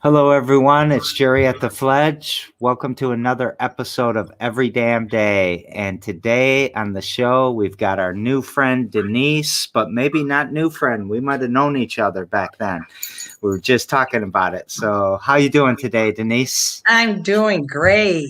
Hello, everyone. It's Jerry at the Fledge. Welcome to another episode of Every Damn Day. And today on the show, we've got our new friend Denise, but maybe not new friend. We might have known each other back then. We were just talking about it. So, how you doing today, Denise? I'm doing great.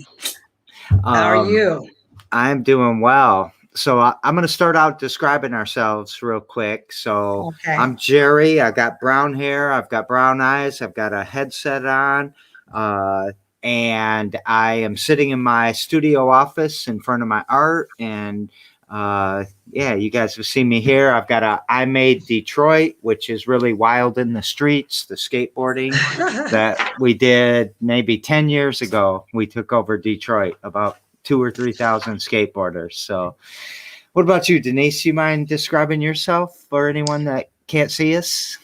How are Um, you? I'm doing well. So I'm going to start out describing ourselves real quick. So Okay. I'm Jerry. I got brown hair. I've got brown eyes. I've got a headset on. Uh, and I am sitting in my studio office in front of my art. And yeah, you guys have seen me here. I've got I Made Detroit, which is really wild in the streets, the skateboarding that we did maybe 10 years ago. We took over Detroit, about 2 or 3 thousand skateboarders. So, what about you, Denise? You mind describing yourself for anyone that can't see us?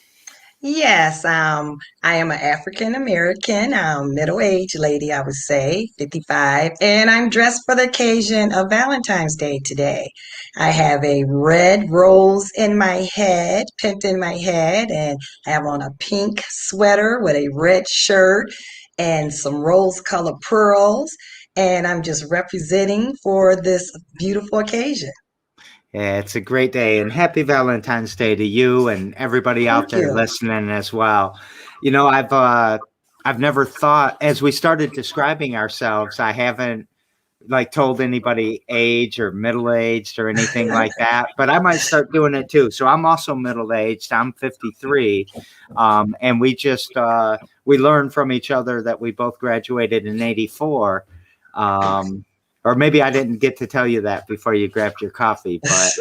Yes, I am an African American, middle-aged lady, I would say, 55, and I'm dressed for the occasion of Valentine's Day today. I have a red rose in my head, pinned in my head, and I have on a pink sweater with a red shirt and some rose-colored pearls, and I'm just representing for this beautiful occasion. Yeah, it's a great day, and happy Valentine's Day to you and everybody out Thank there you. listening as well. You know, I've never thought as we started describing ourselves, I haven't like told anybody age or middle aged or anything like that, but I might start doing it too. So I'm also middle aged. I'm 53, and we learned from each other that we both graduated in '84. Um, or maybe I didn't get to tell you that before you grabbed your coffee, but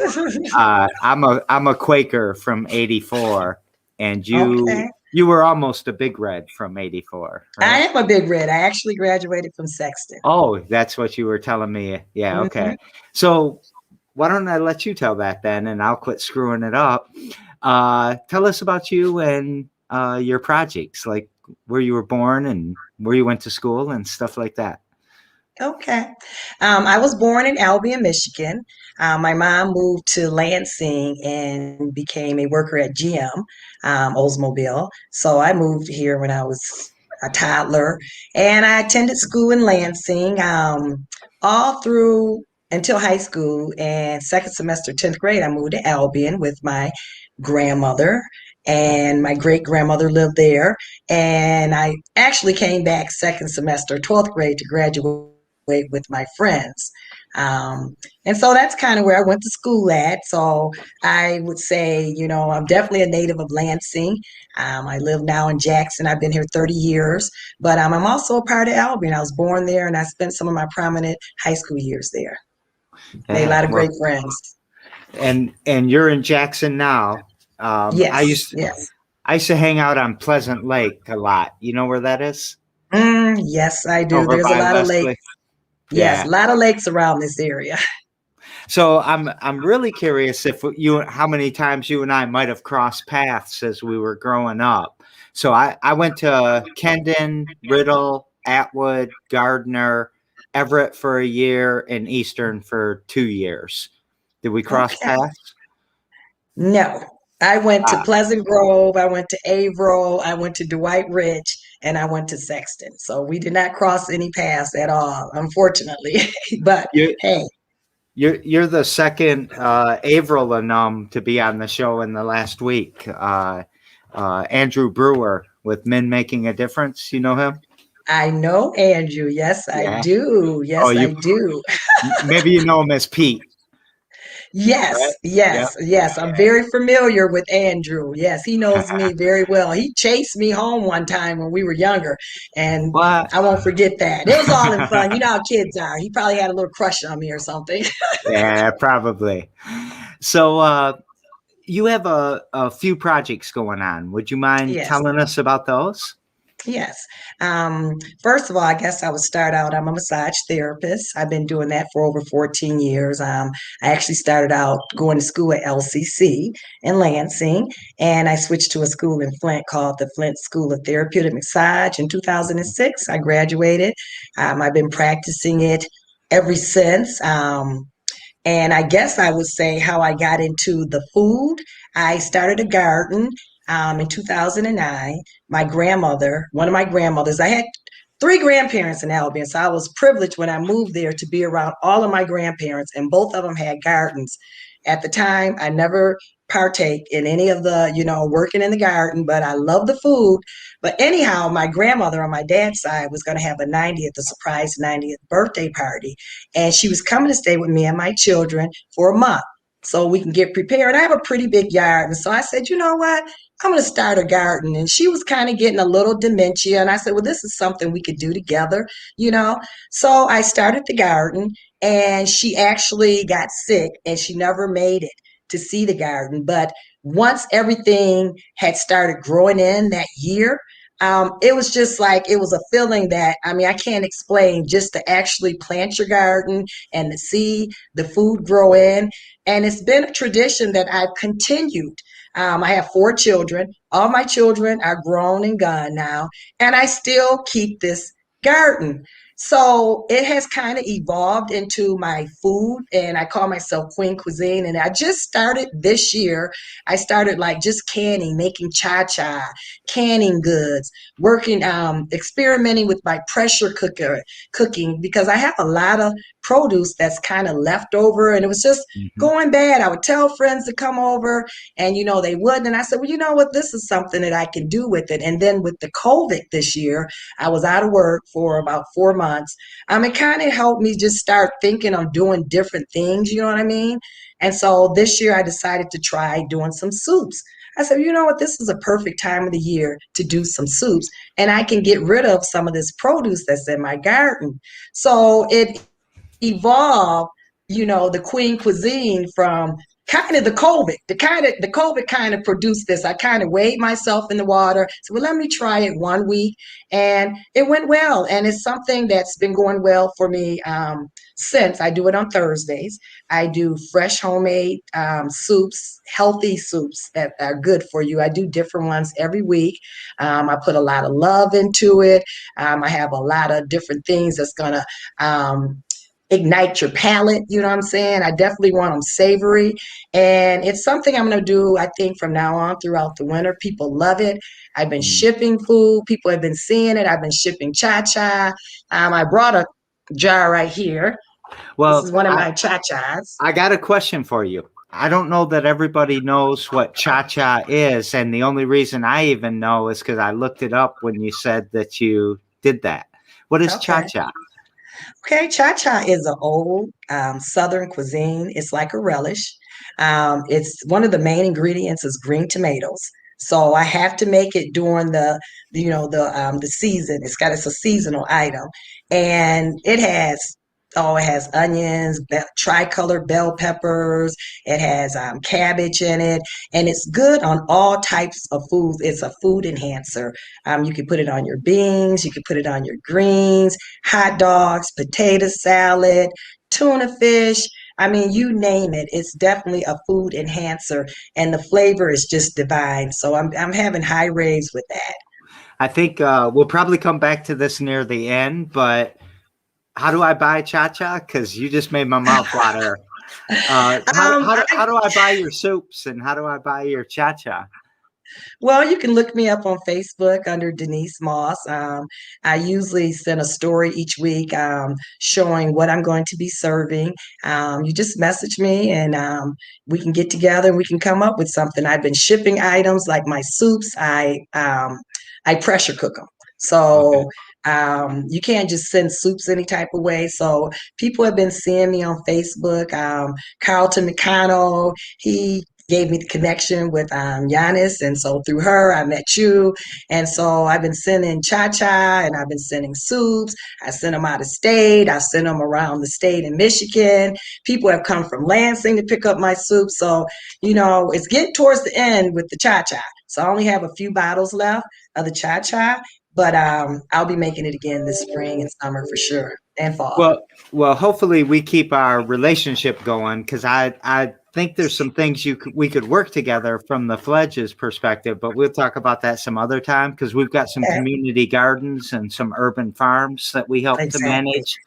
I'm a Quaker from '84, and you Okay. you were almost a Big Red from '84, I right? am a big red. I actually graduated from Sexton. Oh, that's what you were telling me. Yeah, Hmm. okay. So why don't I let you tell that then, and I'll quit screwing it up. Tell us about you and your projects, like where you were born and where you went to school and stuff like that. Okay. I was born in Albion, Michigan. My mom moved to Lansing and became a worker at GM, Oldsmobile. So I moved here when I was a toddler, and I attended school in Lansing all through until high school. And second semester, 10th grade, I moved to Albion with my grandmother. And my great grandmother lived there. And I actually came back second semester, 12th grade to graduate with my friends. And so that's kind of where I went to school at. So I would say, I'm definitely a native of Lansing. I live now in Jackson. I've been here 30 years, but I'm also a part of Albion. I was born there and I spent some of my prominent high school years there. Made a Yeah, lot of well, great friends. and you're in Jackson now. Yes, yes. I used to hang out on Pleasant Lake a lot. You know where that is? Yes, I do. Over There's a by lot of lakes. Leslie. Yes, Yeah. a lot of lakes around this area. So I'm really curious if you how many times you and I might have crossed paths as we were growing up. So I went to Kendon, Riddle, Atwood, Gardner, Everett for a year, and Eastern for 2 years. Did we cross Okay. paths? No, I went to Ah, Pleasant Grove, I went to Averill, I went to Dwight Rich, and I went to Sexton. So we did not cross any paths at all, unfortunately. But you hey, you're the second Averill alum to be on the show in the last week. Andrew Brewer with Men Making a Difference. You know him? I know Andrew. Yes, I Yeah. do. Oh, Yes, you I do. maybe you know him as Pete, right? Yes, Yep. yes, yes. I'm very familiar with Andrew. Yes, he knows me very well. He chased me home one time when we were younger, and What? I won't forget that. It was all in fun. You know how kids are. He probably had a little crush on me or something. Yeah, probably. So, you have a few projects going on. Would you mind Yes. telling us about those? Yes. First of all, I guess I would start out. I'm a massage therapist. I've been doing that for over 14 years. I actually started out going to school at LCC in Lansing, and I switched to a school in Flint called the Flint School of Therapeutic Massage in 2006. I graduated. I've been practicing it ever since. And I guess I would say how I got into the food. I started a garden in 2009. My grandmother, one of my grandmothers, I had three grandparents in Albion, so I was privileged when I moved there to be around all of my grandparents, and both of them had gardens. At the time, I never partake in any of the, working in the garden, but I love the food. But anyhow, my grandmother on my dad's side was going to have a surprise 90th birthday party, and she was coming to stay with me and my children for a month so we can get prepared. I have a pretty big yard. And so I said, you know what? I'm going to start a garden. And she was kind of getting a little dementia. And I said, well, this is something we could do together, you know? So I started the garden, and she actually got sick and she never made it to see the garden. But once everything had started growing in that year, it was just like it was a feeling that, I mean, I can't explain, just to actually plant your garden and to see the food grow in. And it's been a tradition that I've continued. I have four children. All my children are grown and gone now, and I still keep this garden. So it has kind of evolved into my food, and I call myself Queen Cuisine. And I just started this year. I started like just canning, making cha-cha, canning goods, working, experimenting with my pressure cooker cooking, because I have a lot of produce that's kind of left over, and it was just Mhm. going bad. I would tell friends to come over, and they wouldn't. And I said, well, you know what? This is something that I can do with it. And then with the COVID this year, I was out of work for about 4 months. It kind of helped me just start thinking of doing different things, you know what I mean? And so this year I decided to try doing some soups. I said, you know what? This is a perfect time of the year to do some soups, and I can get rid of some of this produce that's in my garden. So it evolved, the Queen Cuisine from kind of the COVID kind of produced this. I kind of weighed myself in the water. So, well, let me try it one week, and it went well. And it's something that's been going well for me since. I do it on Thursdays. I do fresh homemade soups, healthy soups that are good for you. I do different ones every week. I put a lot of love into it. I have a lot of different things that's going to ignite your palate. You know what I'm saying? I definitely want them savory. And it's something I'm going to do, I think, from now on throughout the winter. People love it. I've been Mm. shipping food. People have been seeing it. I've been shipping cha-cha. I brought a jar right here. This Well, is one of my cha-chas. I got a question for you. I don't know that everybody knows what cha-cha is, and the only reason I even know is because I looked it up when you said that you did that. What is Okay. cha-cha? Okay, cha-cha is an old Southern cuisine. It's like a relish. It's one of the main ingredients is green tomatoes. So I have to make it during the season. It's a seasonal item, and it has onions, tricolor bell peppers. It has cabbage in it, and it's good on all types of foods. It's a food enhancer. You can put it on your beans. You can put it on your greens, hot dogs, potato salad, tuna fish. I mean, you name it. It's definitely a food enhancer, and the flavor is just divine. So I'm having high raves with that. I think we'll probably come back to this near the end, but how do I buy cha-cha? Because you just made my mouth water. How I do I buy your soups, and how do I buy your cha-cha? Well, you can look me up on Facebook under Denise Moss. I usually send a story each week showing what I'm going to be serving. You just message me, and we can get together and we can come up with something. I've been shipping items like my soups. I pressure cook them. Okay. So you can't just send soups any type of way. So people have been seeing me on Facebook. Carlton McConnell, he gave me the connection with Giannis, and so through her, I met you. And so I've been sending cha-cha, and I've been sending soups. I sent them out of state. I sent them around the state in Michigan. People have come from Lansing to pick up my soup. So, it's getting towards the end with the cha-cha. So I only have a few bottles left of the cha-cha, but I'll be making it again this spring and summer for sure, and fall. Well, hopefully we keep our relationship going because I think there's some things we could work together from the Fledge's perspective, but we'll talk about that some other time because we've got some Yeah, community gardens and some urban farms that we help to exactly. manage,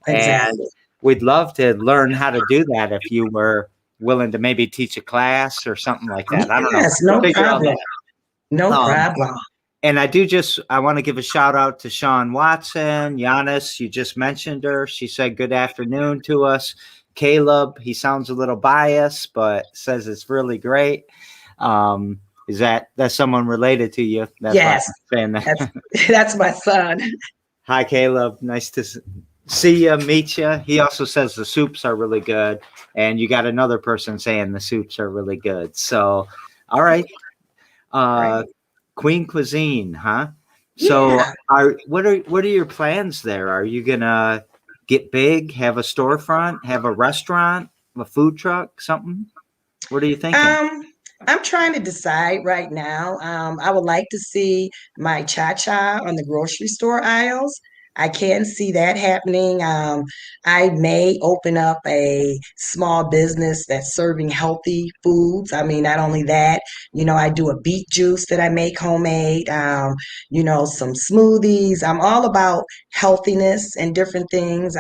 and Exactly. we'd love to learn how to do that if you were willing to maybe teach a class or something like that. I don't know. Yes, We'll no figure all problem. that. No Um, problem. and I want to give a shout out to Sean Watson, Giannis. You just mentioned her. She said good afternoon to us. Caleb, he sounds a little biased, but says it's really great. Um, is that's someone related to you? That's why Yes, I'm saying that's that. that's my son. Hi, Caleb. Nice to see you, meet you. He also says the soups are really good, and you got another person saying the soups are really good. So, all right, uh, Great. Queen Cuisine, huh? So, Yeah. what are your plans there? Are you gonna get big, have a storefront, have a restaurant, a food truck, something? What are you thinking? Um, I'm trying to decide right now. I would like to see my cha-cha on the grocery store aisles. I can see that happening. I may open up a small business that's serving healthy foods. I mean, not only that, I do a beet juice that I make homemade, some smoothies. I'm all about healthiness and different things.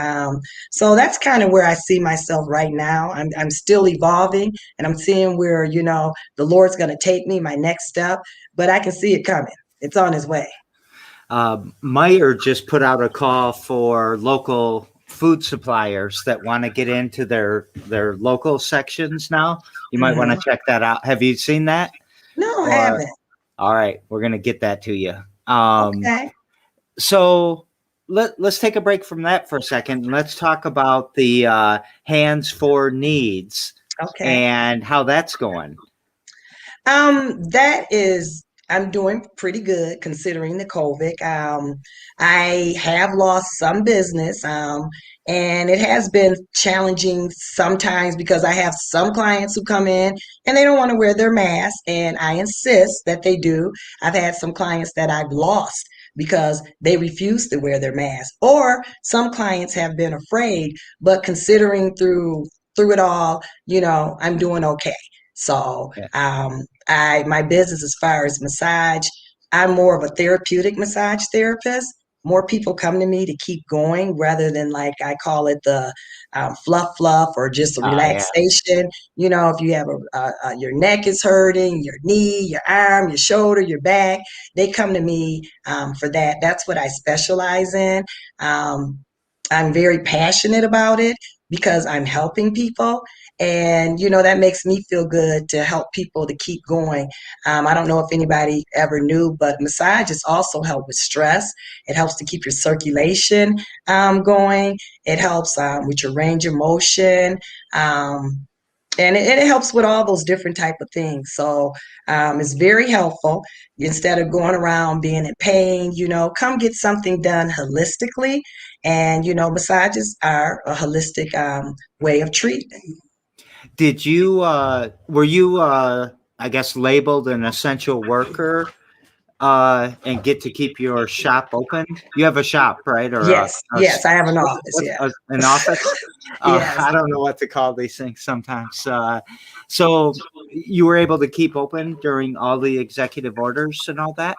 So that's kind of where I see myself right now. I'm still evolving and I'm seeing where, the Lord's going to take me, my next step, but I can see it coming. It's on its way. Meyer just put out a call for local food suppliers that want to get into their local sections now. You might want to Hmm. check that out. Have you seen that? No, I Or haven't. all right, we're gonna get that to you. Okay. So let's take a break from that for a second and let's talk about the hands for needs Okay. and how that's going. That is, I'm doing pretty good considering the COVID. I have lost some business, and it has been challenging sometimes because I have some clients who come in and they don't want to wear their mask, and I insist that they do. I've had some clients that I've lost because they refuse to wear their mask, or some clients have been afraid, but considering through it all, I'm doing okay. So, Yeah. I my business as far as massage, I'm more of a therapeutic massage therapist. More people come to me to keep going rather than like I call it the fluff or just a Yeah. relaxation. If you have your neck is hurting, your knee, your arm, your shoulder, your back, they come to me for that. That's what I specialize in. Um, I'm very passionate about it because I'm helping people. And, that makes me feel good to help people to keep going. I don't know if anybody ever knew, but massages also help with stress. It helps to keep your circulation going. It helps with your range of motion. Um, and it helps with all those different type of things. So it's very helpful. Instead of going around being in pain, come get something done holistically. And massages are a holistic way of treatment. Did you were you I guess labeled an essential worker and get to keep your shop open? You have a shop, right? Or Yes, yes, I have an office. Yeah. an office? Yes. I don't know what to call these things sometimes. So you were able to keep open during all the executive orders and all that?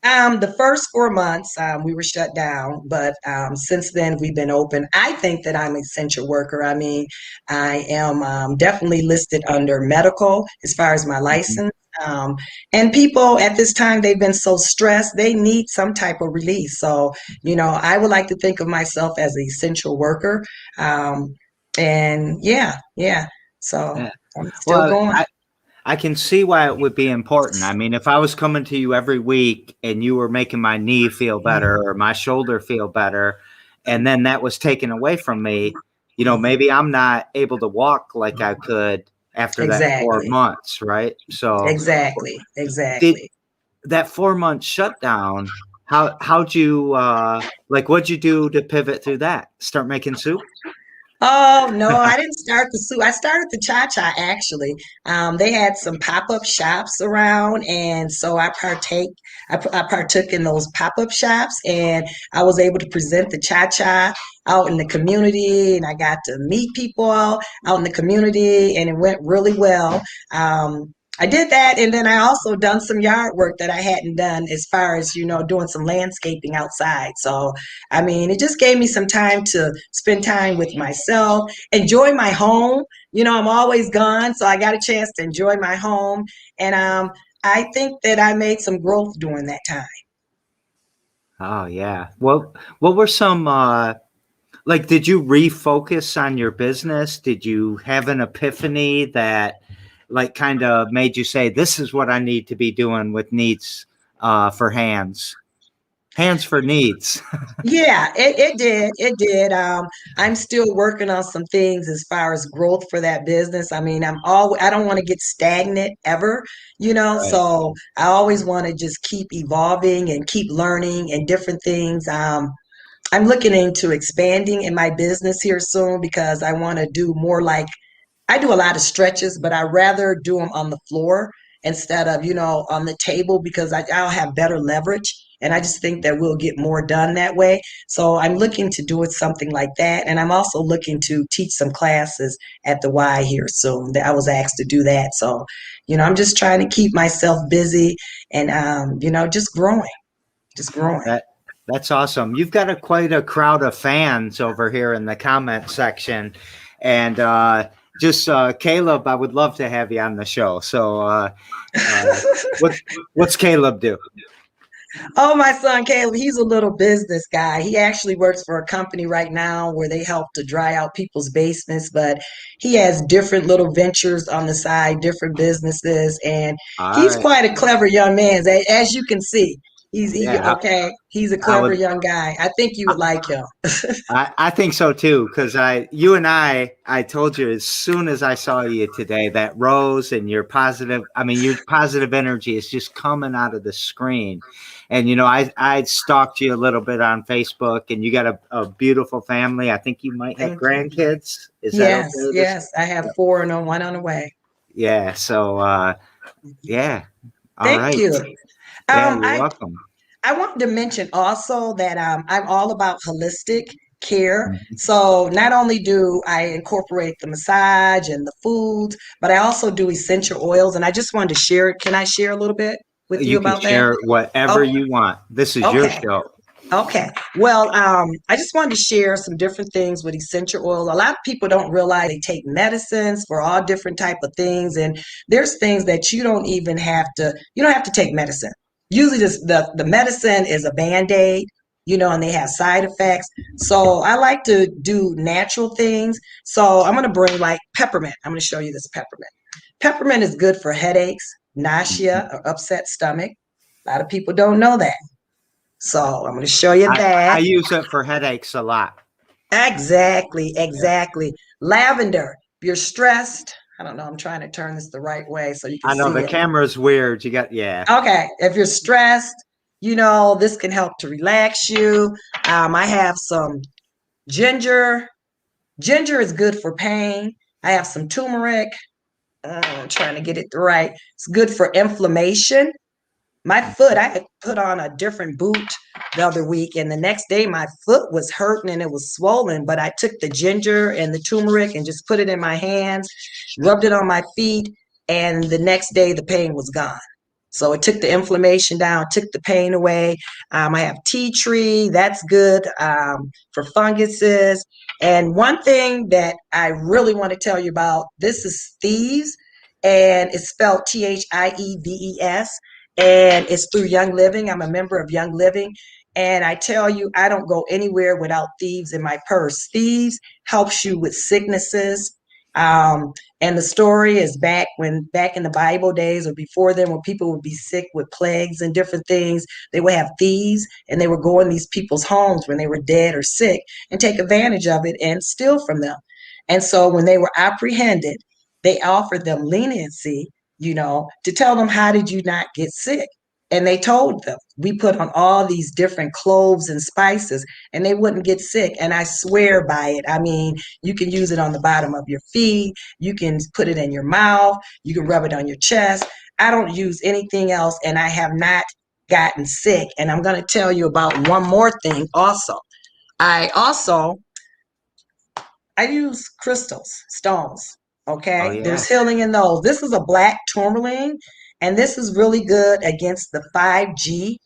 The first 4 months, we were shut down, but since then we've been open. I think that I'm an essential worker. I mean, I am definitely listed under medical as far as my Mhm. license. Um, and people at this time, they've been so stressed, they need some type of release. So, I would like to think of myself as an essential worker. Um, and yeah, yeah. So Yeah. I'm still Well, going. I can see why it would be important. I mean, if I was coming to you every week and you were making my knee feel better or my shoulder feel better, and then that was taken away from me, maybe I'm not able to walk like I could after that four Exactly. months, right? So, Exactly. did Exactly. that 4 month shutdown? How'd you like? What'd you do to pivot through that? Start making soup? Oh no, I didn't start the soup. I started the cha-cha actually. They had some pop-up shops around, and so I partook in those pop-up shops, and I was able to present the cha-cha out in the community, and I got to meet people out in the community, and it went really well. I did that, and then I also done some yard work that I hadn't done as far as doing some landscaping outside. So I mean, it just gave me some time to spend time with myself, enjoy my home. I'm always gone, so I got a chance to enjoy my home. And I think that I made some growth during that time. Oh yeah. What were some like did you refocus on your business? Did you have an epiphany that like kind of made you say this is what I need to be doing with needs for hands? Hands for needs. Yeah, it did. It did. I'm still working on some things as far as growth for that business. I mean, I don't want to get stagnant ever, Right. so I always want to just keep evolving and keep learning and different things. I'm looking into expanding in my business here soon because I want to do more like I do a lot of stretches, but I rather do them on the floor instead of, on the table because I'll have better leverage. And I just think that we'll get more done that way. So I'm looking to do it something like that. And I'm also looking to teach some classes at the Y here soon. That I was asked to do that. So, I'm just trying to keep myself busy and, just growing, just growing. That that's awesome. You've got quite a crowd of fans over here in the comment section, and just Caleb, I would love to have you on the show. So, uh, what what's Caleb do? Oh, my son Caleb, he's a little business guy. He actually works for a company right now where they help to dry out people's basements, but he has different little ventures on the side, different businesses, and All he's right, quite a clever young man. As you can see, yeah, okay. He's a I clever would. young guy. I think you would like him. I think so too, because you and I told you as soon as I saw you today that rose and your positive, I mean, your positive energy is just coming out of the screen. And, I stalked you a little bit on Facebook and you got a beautiful family. I think you might have Thank you. grandkids. Is that Yes, okay to say? yes. I have four and one on the way. Yeah. So, yeah. All Thank right. you. Yeah. Um, You're I welcome. I wanted to mention also that I'm all about holistic care. Mhm. So not only do I incorporate the massage and the foods, but I also do essential oils. And I just wanted to share. Can I share a little bit with you You can about that? share whatever Oh, you want. This is your okay. show. Okay. Well, I just wanted to share some different things with essential oils. A lot of people don't realize they take medicines for all different type of things, and there's things that you don't even have to. You don't have to take medicine. Usually, the medicine is a band-aid, and they have side effects. So I like to do natural things. So I'm going to bring like peppermint. I'm going to show you this peppermint. Peppermint is good for headaches, nausea, or upset stomach. A lot of people don't know that. So I'm going to show you I that. use it for headaches a lot. Exactly, Yeah. exactly. Lavender. If you're stressed, I don't know, I'm trying to turn this the right way so you can I know see the it. camera's weird. You got yeah. Okay, if you're stressed, this can help to relax you. I have some ginger. Ginger is good for pain. I have some turmeric. I'm trying to get it right. It's good for inflammation. My foot, I had put on a different boot the other week, and the next day my foot was hurting and it was swollen. But I took the ginger and the turmeric and just put it in my hands, rubbed it on my feet, and the next day the pain was gone. So it took the inflammation down, took the pain away. I have tea tree, that's good for funguses. And one thing that I really want to tell you about this is thieves, and it's spelled Thieves, and it's through Young Living. I'm a member of Young Living. And I tell you, I don't go anywhere without thieves in my purse. Thieves helps you with sicknesses. Um, and the story is back in the Bible days or before then, when people would be sick with plagues and different things, they would have thieves and they would go in these people's homes when they were dead or sick and take advantage of it and steal from them. And so when they were apprehended, they offered them leniency, to tell them, how did you not get sick? And they told them, we put on all these different cloves and spices and they wouldn't get sick. And I swear by it. I mean, you can use it on the bottom of your feet. You can put it in your mouth. You can rub it on your chest. I don't use anything else and I have not gotten sick. And I'm going to tell you about one more thing also. I also I use crystals, stones. Oh Okay. There's yeah. healing in those. This is a black tourmaline, and this is really good against the 5G.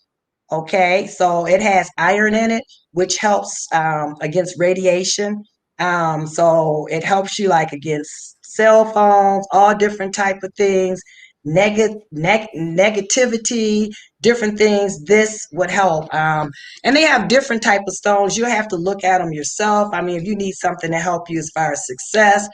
Okay. So it has iron in it, which helps against radiation. So it helps you like against cell phones, all different type of things. negativity, different things, this would help. And they have different type of stones. You have to look at them yourself. I mean, if you need something to help you as far as success,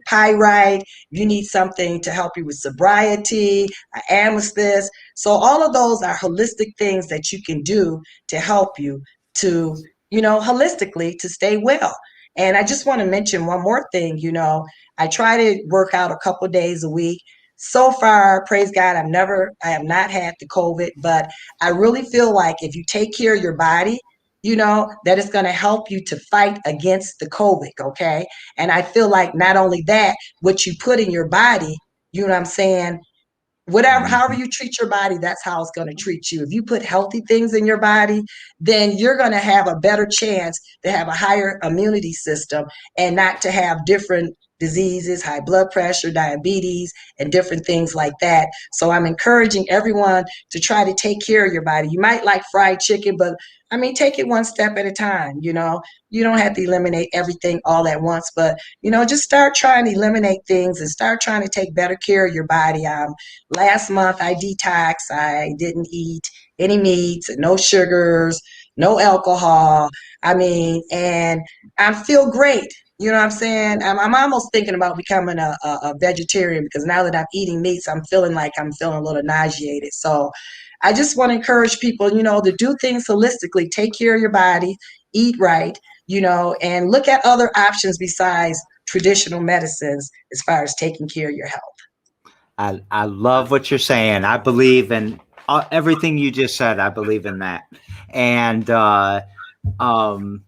pyrite, you need something to help you with sobriety, amethyst. So all of those are holistic things that you can do to help you to, holistically to stay well. And I just want to mention one more thing, I try to work out a couple days a week. So far, praise God, I have not had the COVID, but I really feel like if you take care of your body, that it's going to help you to fight against the COVID, okay? And I feel like not only that, what you put in your body, you know what I'm saying? Whatever, however Mhm. you treat your body, that's how it's going to treat you. If you put healthy things in your body, then you're going to have a better chance to have a higher immunity system and not to have different diseases, high blood pressure, diabetes, and different things like that. So I'm encouraging everyone to try to take care of your body. You might like fried chicken, but I mean, take it one step at a time. You don't have to eliminate everything all at once, but just start trying to eliminate things and start trying to take better care of your body. Last month I detoxed. I didn't eat any meats, no sugars, no alcohol. I mean, and I feel great. You know what I'm saying? I'm almost thinking about becoming a vegetarian because now that I'm eating meats, I'm feeling like I'm feeling a little nauseated. So I just want to encourage people, to do things holistically, take care of your body, eat right, and look at other options besides traditional medicines as far as taking care of your health. I love what you're saying. I believe in everything you just said. I believe in that. And, um,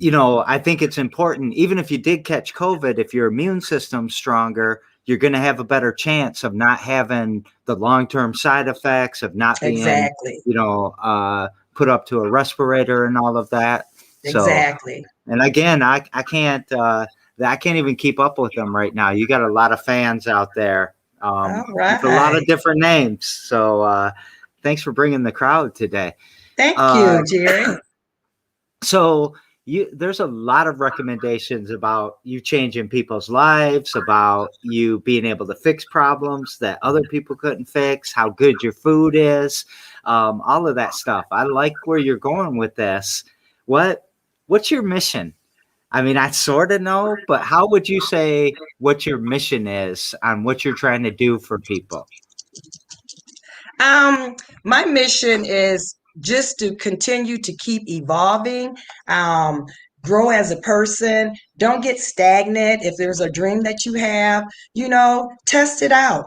I think it's important, even if you did catch COVID, if your immune system's stronger, you're going to have a better chance of not having the long-term side effects, of not being, Exactly. put up to a respirator and all of that. So, Exactly. and again, I can't even keep up with them right now. You got a lot of fans out there, All with a lot of right. different names. So, thanks for bringing the crowd today. Thank Uh, you, Jerry. so there's a lot of recommendations about you changing people's lives, about you being able to fix problems that other people couldn't fix, how good your food is, all of that stuff. I like where you're going with this. What's your mission? I mean, I sort of know, but how would you say what your mission is on what you're trying to do for people? Um, my mission is just to continue to keep evolving, um, grow as a person. Don't get stagnant. If there's a dream that you have, test it out.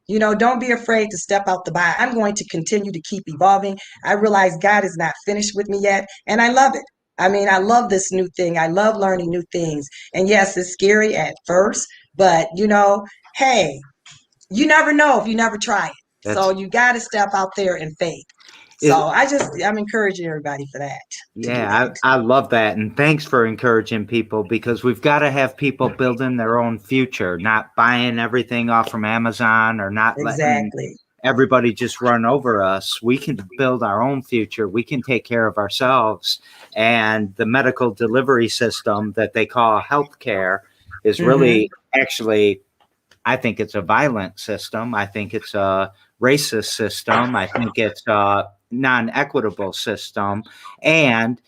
Don't be afraid to step out the box. I'm going to continue to keep evolving. I realize God is not finished with me yet, and I love it. I mean, I love this new thing. I love learning new things. And yes, it's scary at first, but hey, you never know if you never try it. So That's you got to step out there in faith. So is I'm encouraging everybody for that, to do Yeah, that. I love that. And thanks for encouraging people, because we've got to have people building their own future, not buying everything off from Amazon or not letting Exactly. everybody just run over us. We can build our own future. We can take care of ourselves. And the medical delivery system that they call healthcare is Hmm. really actually, I think it's a violent system. I think it's a racist system. I think it's a non-equitable system. And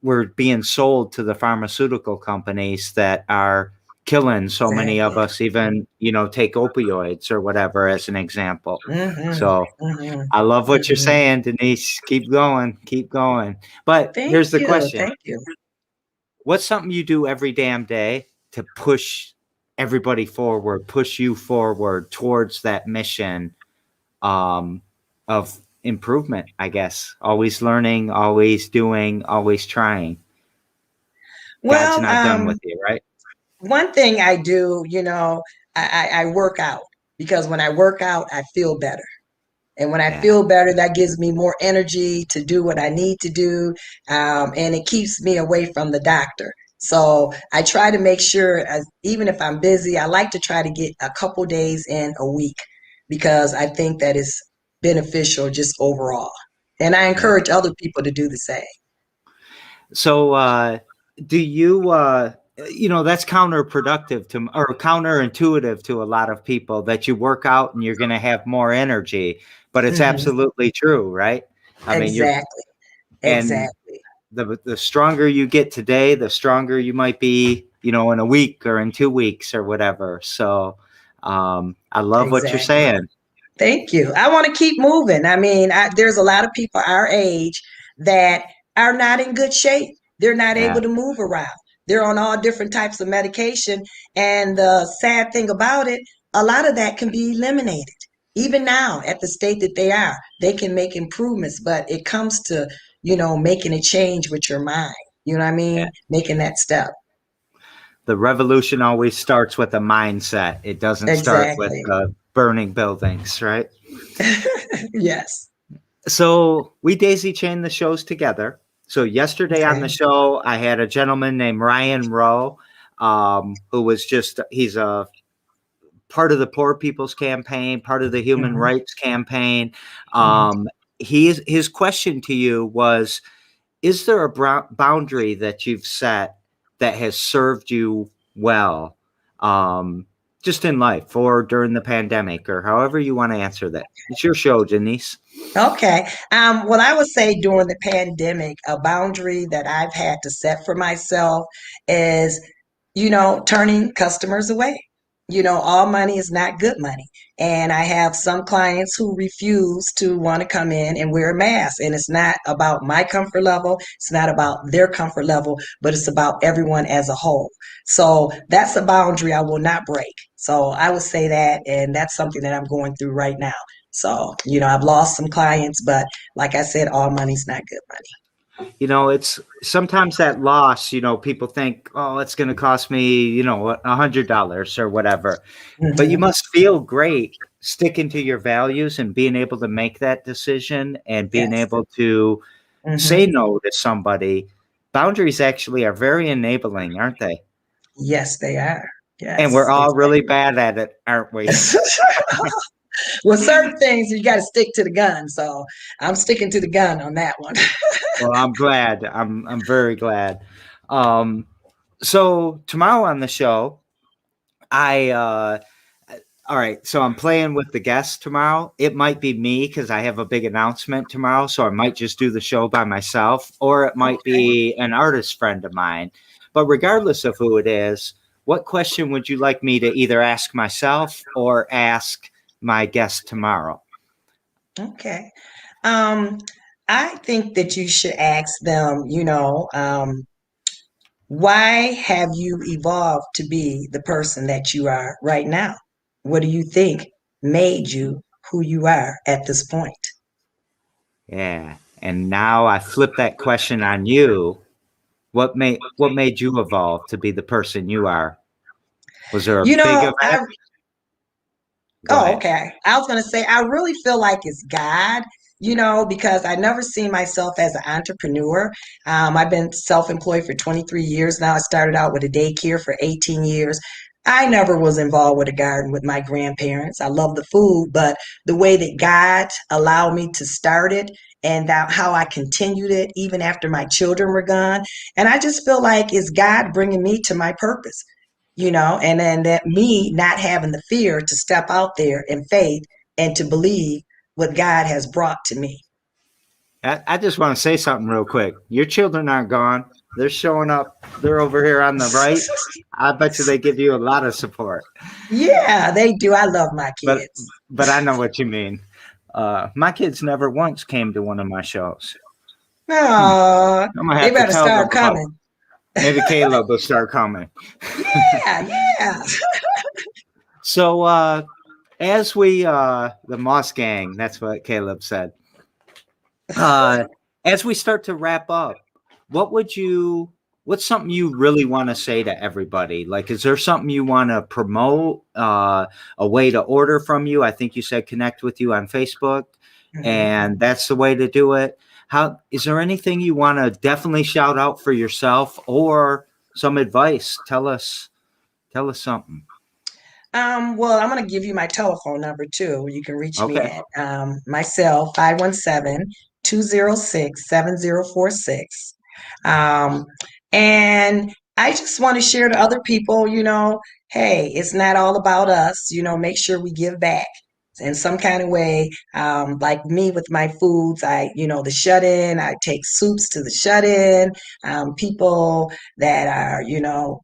we're being sold to the pharmaceutical companies that are killing so many of Exactly. us, even, take opioids or whatever as an example. Hmm. So Hmm. I love what you're Hmm. saying, Denise. Keep going, keep going. But Thank here's the you. question. Thank you. What's something you do every damn day to push everybody forward, push you forward towards that mission, um, of improvement, I guess? Always learning, always doing, always trying. God's Well, not done with you, right? one thing I do, I work out because when I work out, I feel better. And when I Yeah. feel better, that gives me more energy to do what I need to do. And it keeps me away from the doctor. So I try to make sure, even if I'm busy, I like to try to get a couple days in a week because I think that is beneficial just overall. And I Yeah. encourage other people to do the same. So, do you? that's counterproductive to or counterintuitive to a lot of people that you work out and you're going to have more energy, but it's Hmm. absolutely true, right? I mean, you're Exactly. and Exactly. the stronger you get today, the stronger you might be, in a week or in 2 weeks or whatever. So, I love what you're Exactly. saying. Thank you. I want to keep moving. I mean, there's a lot of people our age that are not in good shape. They're not Yeah, able to move around. They're on all different types of medication. And the sad thing about it, a lot of that can be eliminated. Even now, at the state that they are, they can make improvements, but it comes to, making a change with your mind. You know what I yeah. mean? Making that step. The revolution always starts with a mindset. It doesn't start with Exactly. burning buildings, right? Yes. So we daisy chained the shows together. So yesterday on the Okay. show, I had a gentleman named Ryan Rowe, who was he's a part of the Poor People's Campaign, part of the Human Hmm. Rights Campaign. Hmm. Um, his question to you was, is there a boundary that you've set that has served you well, um, just in life or during the pandemic or however you want to answer that? It's your show, Denise. Okay. Well, I would say during the pandemic, a boundary that I've had to set for myself is, turning customers away. All money is not good money. And I have some clients who refuse to want to come in and wear a mask. And it's not about my comfort level, it's not about their comfort level, but it's about everyone as a whole. So that's a boundary I will not break. So I would say that, and that's something that I'm going through right now. So, I've lost some clients, but like I said, all money's not good It's sometimes that loss, people think, oh, it's going to cost me, $100 or whatever. money. But you Hmm. must feel great sticking to your values and being able to make that decision and being Yes. able to say Hmm. no to somebody. Boundaries actually are very enabling, aren't they? Yes, they are. And we're Yes, all really exactly. bad at it, aren't we? Well, certain things you got to stick to the gun. So I'm sticking to the gun on that one. Well, I'm glad. I'm very glad. Um, so tomorrow on the show, I all right, so I'm playing with the guests tomorrow. It might be me because I have a big announcement tomorrow, so I might just do the show by myself, or it might Okay. be an artist friend of mine. But regardless of who it is, what question would you like me to either ask myself or ask my guest tomorrow? Okay. Um, I think that you should ask them, why have you evolved to be the person that you are right now? What do you think made you who you are at this point? Yeah. And now I flip that question on you. What made you evolve to be the person you are? Was there a You big know, event? I Go Oh, ahead. okay. I was going to say, I really feel like it's God, because I never see myself as an entrepreneur. I've been self-employed for 23 years now. I started out with a daycare for 18 years. I never was involved with a garden with my grandparents. I love the food, but the way that God allowed me to start it and that how I continued it even after my children were gone. And I just feel like it's God bringing me to my purpose, and then that me not having the fear to step out there in faith and to believe what God has brought to me. I just want to say something real quick. Your children aren't gone. They're showing up. They're over here on the right. I bet you they give you a lot of support. Yeah, they do. I love my But kids. but I know what you mean. My kids never once came to one of my shows. Hmm. Oh, I'm gonna they have to better tell them start about. coming. Maybe Caleb will start coming. Yeah, yeah. So as we the Moss Gang, that's what Caleb said. Uh, as we start to wrap up, what would you? What's something you really want to say to everybody? Like, is there something you want to promote? A way to order from you? I think you said connect with you on Facebook, Mhm. and that's the way to do it. How is there anything you want to definitely shout out for yourself or some advice? Tell us something. Well, I'm going to give you my telephone number too. You can reach me Okay. at my cell, 517-206-7046. Um, and I just want to share to other people, hey, it's not all about us. Make sure we give back in some kind of way. Like me with my foods, the shut in, I take soups to the shut in. People that are,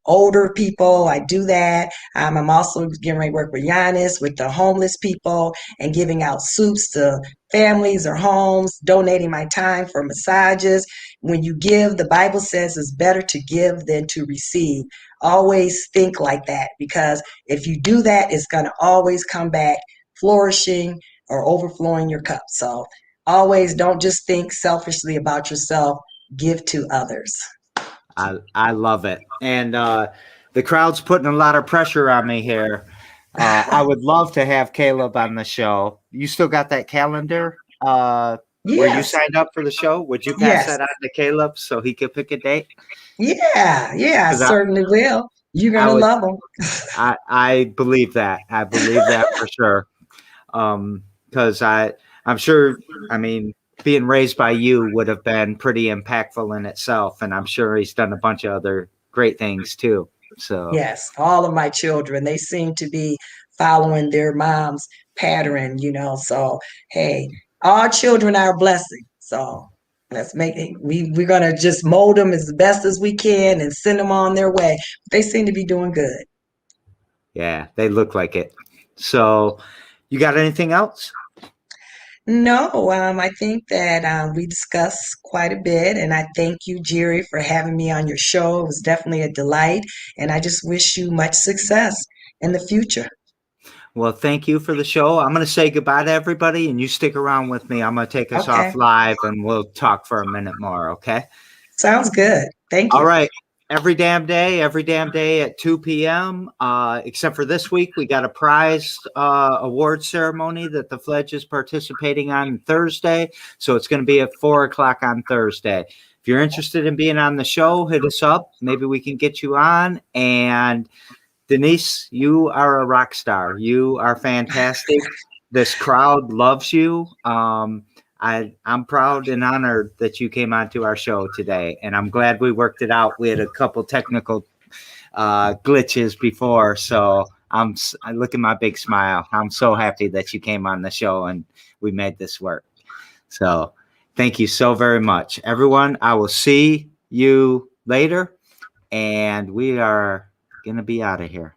older people, I do that. I'm also getting ready to work with Giannis with the homeless people and giving out soups to families or homes, donating my time for massages. When you give, the Bible says it's better to give than to receive. Always think like that, because if you do that, it's going to always come back flourishing or overflowing your cup. So always don't just think selfishly about yourself, give to others. I love it. And the crowd's putting a lot of pressure on me here. I would love to have Caleb on the show. You still got that calendar where you Yes, signed up for the show? Would you pass yes, that on to Caleb so he could pick a date? yeah, I Because certainly will. You're going I to would, love them. I believe that. I believe that for sure. Because I'm sure, I mean, being raised by you would have been pretty impactful in itself, and I'm sure he's done a bunch of other great things too. So Yes, all of my children, they seem to be following their mom's pattern, So, hey, all children are a blessing. So, let's make it, we're going to just mold them as best as we can and send them on their way. They seem to be doing good. yeah, they look like it. So you got anything else? No, I think that we discussed quite a bit, and I thank you, Jerry, for having me on your show. It was definitely a delight, and I just wish you much success in the future. Well, thank you for the show. I'm going to say goodbye to everybody, and you stick around with me. I'm going to take us off Okay, live, and we'll talk for a minute more. Okay. sounds good. Thank All you. right. Every damn day at 2 p.m. Except for this week, we got a prize award ceremony that the Fledge is participating on Thursday. So it's going to be at 4 o'clock on Thursday. If you're interested in being on the show, hit us up. Maybe we can get you on. And Denise, you are a rock star. You are fantastic. This crowd loves you. I'm proud and honored that you came onto our show today, and I'm glad we worked it out. We had a couple technical glitches before, so I look at my big smile. I'm so happy that you came on the show and we made this work. So thank you so very much, everyone. I will see you later, and we are gonna be out of here.